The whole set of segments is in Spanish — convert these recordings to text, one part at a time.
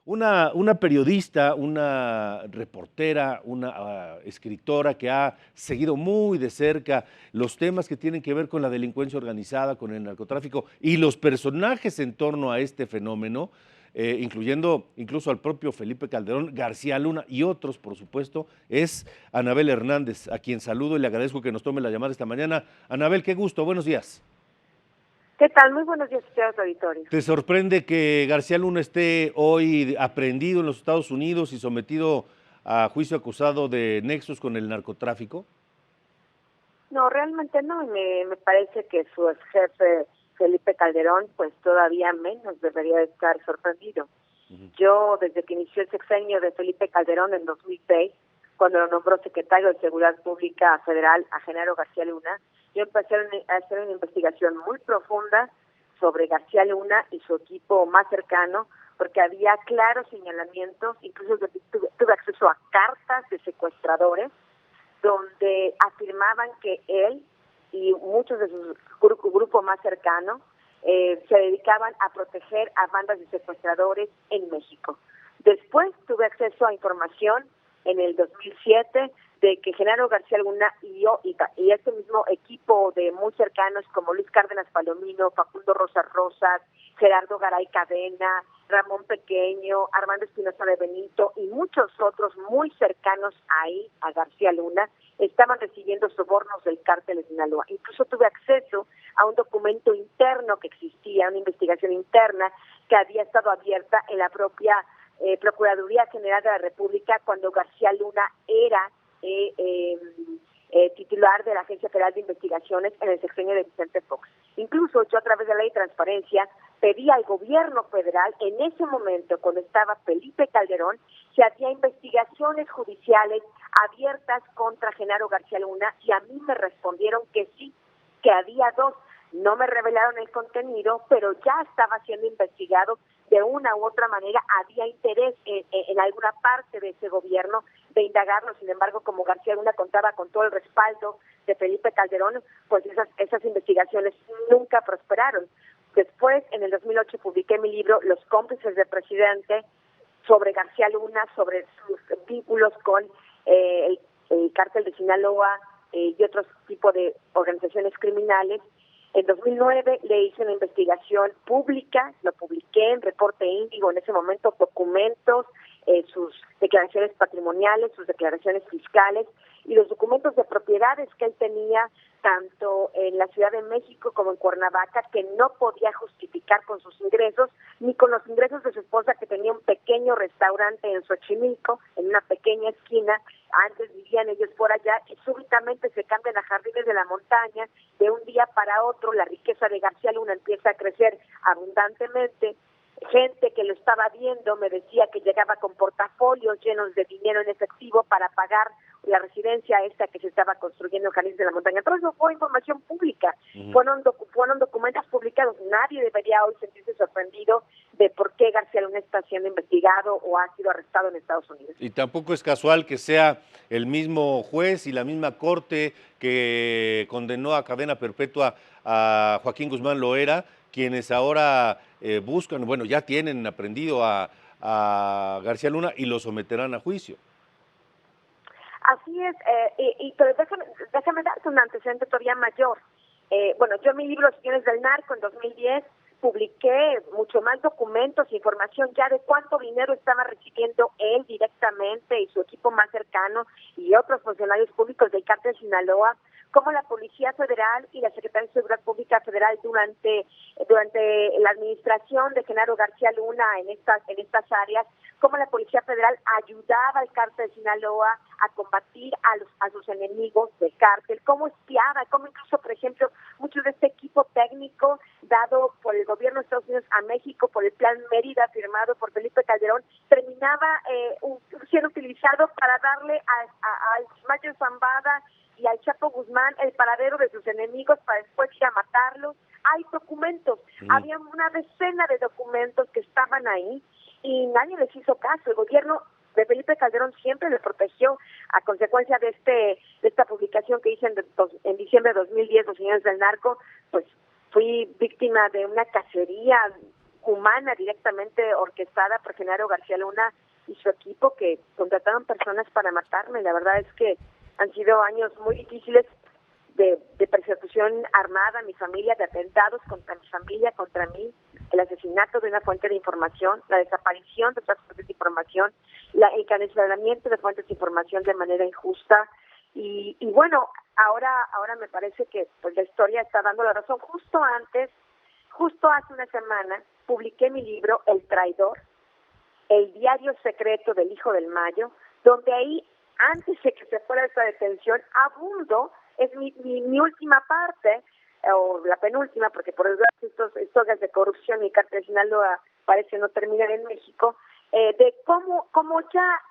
Una periodista, una reportera, una escritora que ha seguido muy de cerca los temas que tienen que ver con la delincuencia organizada, con el narcotráfico y los personajes en torno a este fenómeno, incluyendo incluso al propio Felipe Calderón, García Luna y otros, por supuesto, es Anabel Hernández, a quien saludo y le agradezco que nos tome la llamada esta mañana. Anabel, qué gusto, buenos días. ¿Qué tal? Muy buenos días, estimados auditorios. ¿Te sorprende que García Luna esté hoy aprehendido en los Estados Unidos y sometido a juicio acusado de nexos con el narcotráfico? No, realmente no. Me parece que su ex jefe, Felipe Calderón, pues todavía menos debería de estar sorprendido. Yo, desde que inició el sexenio de Felipe Calderón en 2006, cuando lo nombró secretario de Seguridad Pública Federal a Genaro García Luna, yo empecé a hacer una investigación muy profunda sobre García Luna y su equipo más cercano, porque había claros señalamientos, incluso tuve acceso a cartas de secuestradores, donde afirmaban que él y muchos de sus grupo más cercano se dedicaban a proteger a bandas de secuestradores en México. Después tuve acceso a información en el 2007 de que Genaro García Luna y este mismo equipo de muy cercanos como Luis Cárdenas Palomino, Facundo Rosas, Gerardo Garay Cadena, Ramón Pequeño, Armando Espinosa de Benito y muchos otros muy cercanos ahí a García Luna estaban recibiendo sobornos del cártel de Sinaloa. Incluso tuve acceso a un documento interno que existía, una investigación interna que había estado abierta en la propia Procuraduría General de la República cuando García Luna era titular de la Agencia Federal de Investigaciones en el sexenio de Vicente Fox. Incluso yo, a través de la Ley de Transparencia, pedí al gobierno federal, en ese momento, cuando estaba Felipe Calderón, si había investigaciones judiciales abiertas contra Genaro García Luna, y a mí me respondieron que sí, que había dos. No me revelaron el contenido, pero ya estaba siendo investigado de una u otra manera. Había interés en alguna parte de ese gobierno de indagarlo. Sin embargo, como García Luna contaba con todo el respaldo de Felipe Calderón, pues esas investigaciones nunca prosperaron. Después, en el 2008, publiqué mi libro Los cómplices del presidente, sobre García Luna, sobre sus vínculos con el cártel de Sinaloa y otros tipos de organizaciones criminales. En 2009 le hice una investigación pública, lo publiqué en Reporte Índigo, en ese momento documentos, sus declaraciones patrimoniales, sus declaraciones fiscales y los documentos de propiedades que él tenía tanto en la Ciudad de México como en Cuernavaca, que no podía justificar con sus ingresos, ni con los ingresos de su esposa, que tenía un pequeño restaurante en Xochimilco, en una pequeña esquina. Antes vivían ellos por allá y súbitamente se cambian a Jardines de la Montaña. De un día para otro la riqueza de García Luna empieza a crecer abundantemente. Gente que lo estaba viendo me decía que llegaba con portafolios llenos de dinero en efectivo para pagar la residencia esta que se estaba construyendo en Jardines de la Montaña. Todo eso fue información pública, fueron documentos publicados. Nadie debería hoy sentirse sorprendido de por qué García Luna está siendo investigado o ha sido arrestado en Estados Unidos. Y tampoco es casual que sea el mismo juez y la misma corte que condenó a cadena perpetua a Joaquín Guzmán Loera, quienes ahora buscan, bueno, ya tienen aprendido a García Luna y lo someterán a juicio. Así es, pero déjame darte un antecedente todavía mayor. Bueno, yo en mi libro Los Guiones del Narco en 2010 publiqué mucho más documentos, información ya de cuánto dinero estaba recibiendo él directamente y su equipo más cercano y otros funcionarios públicos del cártel de Sinaloa, como la Policía Federal y la Secretaría de Seguridad Pública Federal durante la administración de Genaro García Luna en estas áreas, como la Policía Federal ayudaba al cártel de Sinaloa a combatir a sus enemigos del cártel, cómo espiaba, cómo incluso, por ejemplo, mucho de este equipo técnico dado por el gobierno de Estados Unidos a México por el Plan Mérida firmado por Felipe Calderón, terminaba siendo utilizado para darle al Mayo Zambada y al Chapo Guzmán el paradero de sus enemigos para después ir a matarlos. Hay documentos, había una decena de documentos que estaban ahí y nadie les hizo caso. El gobierno de Felipe Calderón siempre le protegió. A consecuencia de esta publicación que hice en diciembre de 2010, Los Señores del Narco, pues fui víctima de una cacería humana directamente orquestada por Genaro García Luna y su equipo, que contrataron personas para matarme. La verdad es que han sido años muy difíciles de persecución armada a mi familia, de atentados contra mi familia, contra mí, el asesinato de una fuente de información, la desaparición de otras fuentes de información, el cancelamiento de fuentes de información de manera injusta. Y bueno, ahora me parece que pues la historia está dando la razón. Justo hace una semana, publiqué mi libro El Traidor, el diario secreto del Hijo del Mayo, donde ahí, antes de que se fuera esta detención, abundo, es mi última parte, o la penúltima, porque por desgracia estos historias de corrupción y cartel de Sinaloa parece no terminar en México, de cómo ya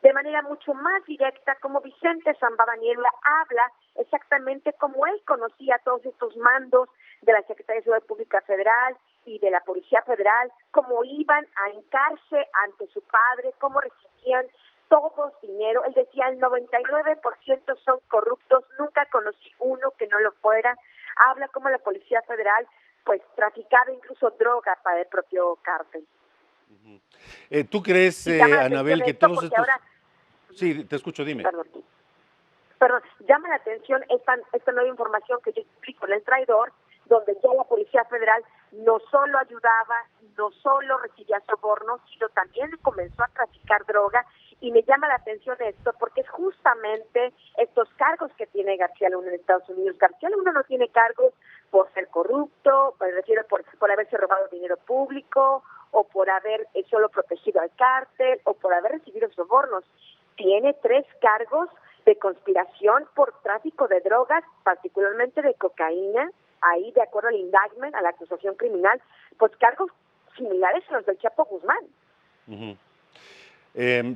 de manera mucho más directa, como Vicente Zambada Niebla habla exactamente como él conocía todos estos mandos de la Secretaría de Seguridad Pública Federal y de la Policía Federal, cómo iban a hincarse ante su padre, cómo recibían todos dinero. Él decía, el 99% son corruptos, nunca conocí uno que no lo fuera. Habla como la Policía Federal pues traficaba incluso droga para el propio cártel. ¿Tú crees, Anabel, que todos estos... Ahora... Sí, te escucho, dime. Perdón, llama la atención esta nueva información que yo explico en El Traidor, donde ya la Policía Federal no solo ayudaba, no solo recibía sobornos, sino también comenzó a traficar droga. Y me llama la atención esto porque es justamente estos cargos que tiene García Luna en Estados Unidos. García Luna no tiene cargos por ser corrupto, me refiero por haberse robado dinero público, o por haber solo protegido al cártel, o por haber recibido sobornos. Tiene 3 cargos de conspiración por tráfico de drogas, particularmente de cocaína, ahí de acuerdo al indictment, a la acusación criminal, pues cargos similares a los del Chapo Guzmán.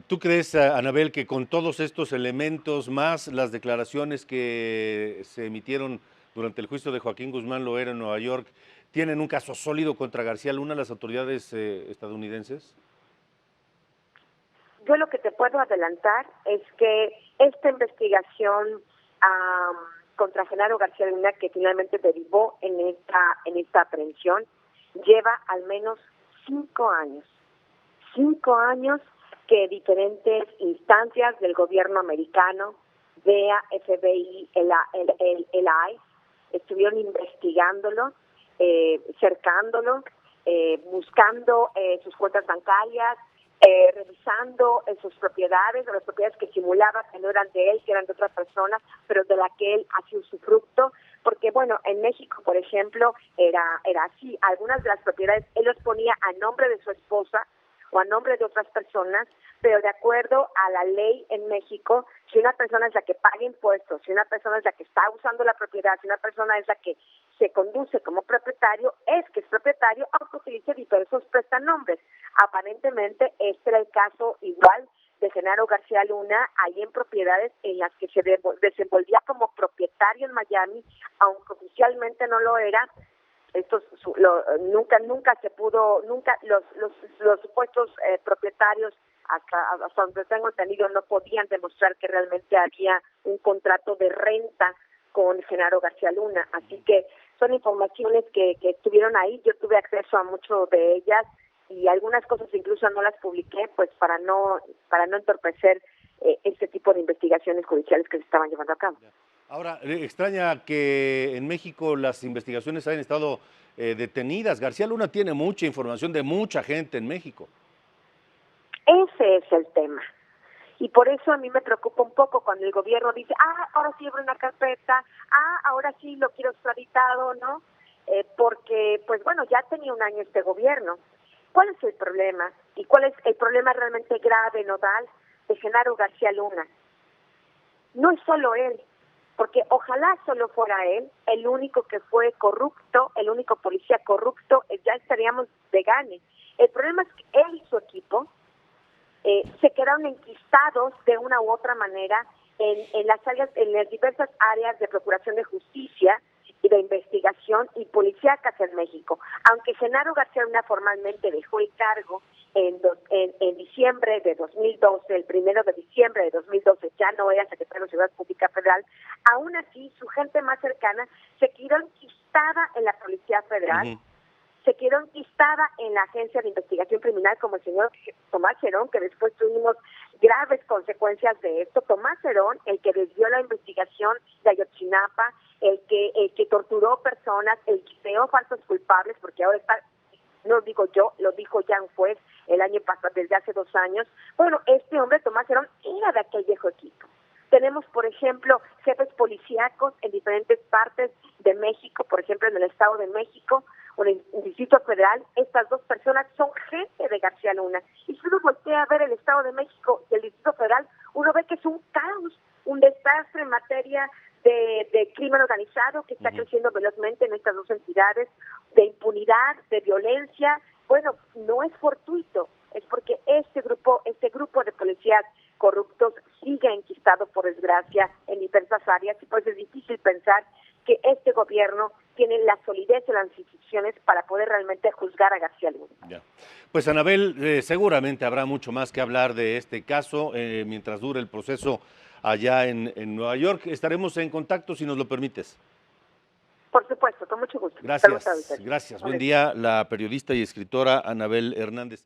¿Tú crees, Anabel, que con todos estos elementos, más las declaraciones que se emitieron durante el juicio de Joaquín Guzmán Loera en Nueva York, tienen un caso sólido contra García Luna las autoridades estadounidenses? Yo lo que te puedo adelantar es que esta investigación contra Genaro García Luna, que finalmente derivó en esta aprehensión, lleva al menos 5 años. 5 años que diferentes instancias del gobierno americano, DEA, FBI, el ICE, estuvieron investigándolo, cercándolo, buscando sus cuentas bancarias, revisando sus propiedades, las propiedades que simulaba que no eran de él, que eran de otra persona, pero de la que él hacía usufructo, porque bueno, en México, por ejemplo, era así, algunas de las propiedades él los ponía a nombre de su esposa o a nombre de otras personas, pero de acuerdo a la ley en México, si una persona es la que paga impuestos, si una persona es la que está usando la propiedad, si una persona es la que se conduce como propietario, es que es propietario, aunque utilice diversos prestanombres. Aparentemente, este era el caso igual de Genaro García Luna, ahí en propiedades en las que se desenvolvía como propietario en Miami, aunque oficialmente no lo era. Nunca se pudo, los supuestos propietarios, hasta donde tengo entendido, no podían demostrar que realmente había un contrato de renta con Genaro García Luna. Así que son informaciones que estuvieron ahí. Yo tuve acceso a mucho de ellas y algunas cosas incluso no las publiqué, pues para no entorpecer este tipo de investigaciones judiciales que se estaban llevando a cabo. Ahora, extraña que en México las investigaciones hayan estado detenidas. García Luna tiene mucha información de mucha gente en México. Ese es el tema. Y por eso a mí me preocupa un poco cuando el gobierno dice, ahora sí abre una carpeta, ahora sí lo quiero extraditado, ¿no? Porque, pues bueno, ya tenía un año este gobierno. ¿Cuál es el problema? ¿Y cuál es el problema realmente grave, nodal, de Genaro García Luna? No es solo él, porque ojalá solo fuera él, el único que fue corrupto, el único policía corrupto, ya estaríamos de gane. El problema es que él y su equipo se quedaron enquistados de una u otra manera en las diversas áreas de procuración de justicia y de investigación y policíacas en México. Aunque Genaro García Luna formalmente dejó el cargo en diciembre de 2012, el 1 de diciembre de 2012 ya no era secretario de Seguridad Pública Federal, aún así su gente más cercana se quedó enquistada en la Policía Federal. se quedó enquistada en la Agencia de Investigación Criminal como el señor Tomás Herón, que después tuvimos graves consecuencias de esto. Tomás Herón, el que desvió la investigación de Ayotzinapa, el que torturó personas, el que creó falsos culpables, porque ahora está, no lo digo yo, lo dijo ya un juez el año pasado, desde hace 2 años. Bueno, este hombre, Tomás Herón, era de aquel viejo equipo. Tenemos, por ejemplo, jefes policíacos en diferentes partes de México, por ejemplo, en el Estado de México o en el Distrito Federal. Estas 2 personas son gente de García Luna. Y si uno voltea a ver el Estado de México y el Distrito Federal, uno ve que es un caos, un desastre en materia de crimen organizado que está creciendo velozmente en estas 2 entidades, de impunidad, de violencia. Bueno, no es fortuito, es porque este grupo de policías corruptos sigue enquistado, por desgracia, en diversas áreas, y pues es difícil pensar que este gobierno tiene la solidez de las instituciones para poder realmente juzgar a García Luna. Ya. Pues Anabel, seguramente habrá mucho más que hablar de este caso mientras dure el proceso allá en Nueva York. Estaremos en contacto si nos lo permites. Por supuesto, con mucho gusto. Gracias, gracias. Buen día, la periodista y escritora Anabel Hernández.